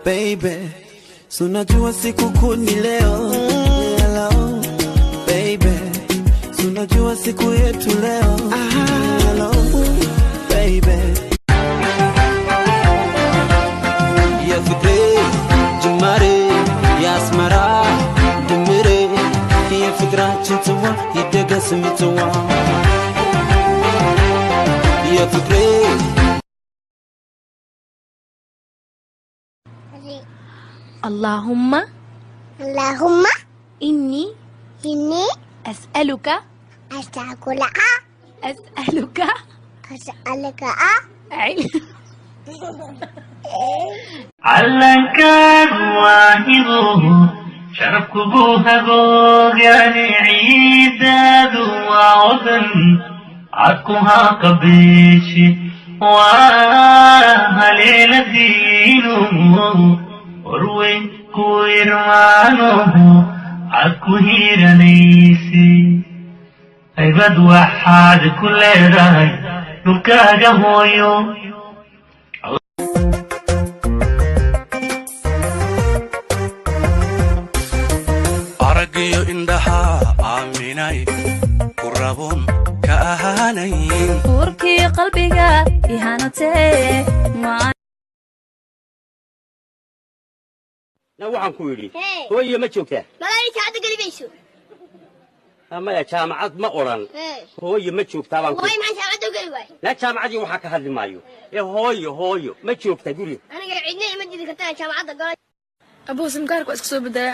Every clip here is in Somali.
baby. Sunajua siku kuni leo. Hello, baby. Sunajua siku yetu leo. Hello, baby. Ya fikri, jumare, ya asmara, dumire. Ya fikra chintuwa, yidega simituwa. Ya fikri. اللهم إني أسألك علنك واهبه شرفك بوهبوغ يعني عيداد وعذن عدكها قبيشي وهليل دينه وروي كويرمانه عدكو هيرانيسي عباد وحاد كل راي نكاجه هويو أرقيو إندها آميناي قربون كأهانين وركي قلبك إهانتي waxaan ku yiri hooyo ma joogtaa malaayika hadda galibeyso ama ya jaamacad ma oran hooyo ma joogtaa baan ku way ma jaamacad gali way la jaamacadii waxa ka hadli maayo hooyo ma joogtaa guri aniga cidna ima jidi kartaa jaamacada galay abuu simkaarku iska soo bedela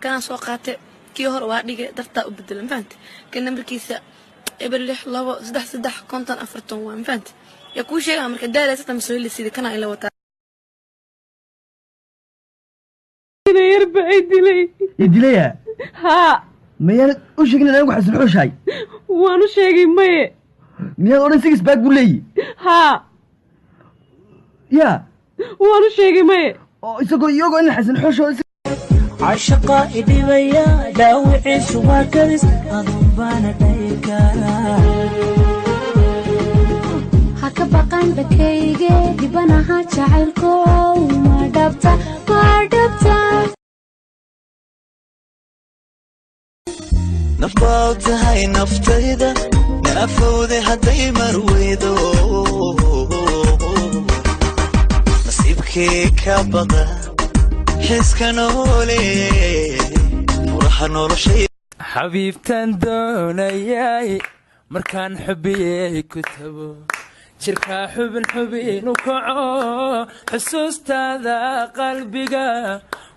kana soo qaatay kii hore waa dhigay darta u bedelan faanta kan nambarkiisa eber 6 2 3 3 konton 40 waa faanta ya ku sheegay marka daaraysa tamsooyil sidii kana ila wata يدليا ها ميان وش قلنا نروح حسن حوشاي waanu sheegay maye ميان أورن سيكس باك قولي ها يا waanu sheegay maye يسقو يوغو إن حسن حوشاي عشقا إدي ويا داوعي سوا كريس أضبانا دايكارا haka baqan dhakayge dibanaha jacaylko ma dhabta نفوت هاي نفتيدة نفوت هدي مرويدو نصيبكي كبضة حس كنولي فرح نور شيء حبيبتان دونياي مركان حبي كتبو شركة حبين وكعو حسوس هذا قلبي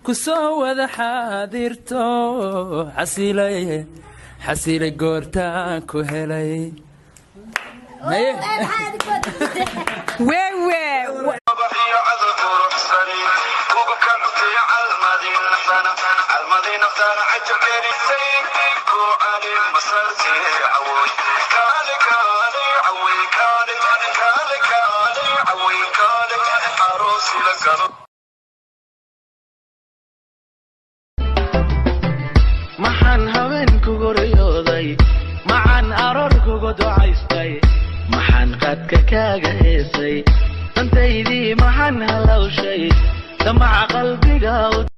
كسو ذا حاضرتو حسيلي قورتان كهلي maxaan haweenkugu riyooday maxaan aroorkugu ducaystay maxaan qaadka kaaga heesay dantaydii maxaan halawshay damaca qalbiga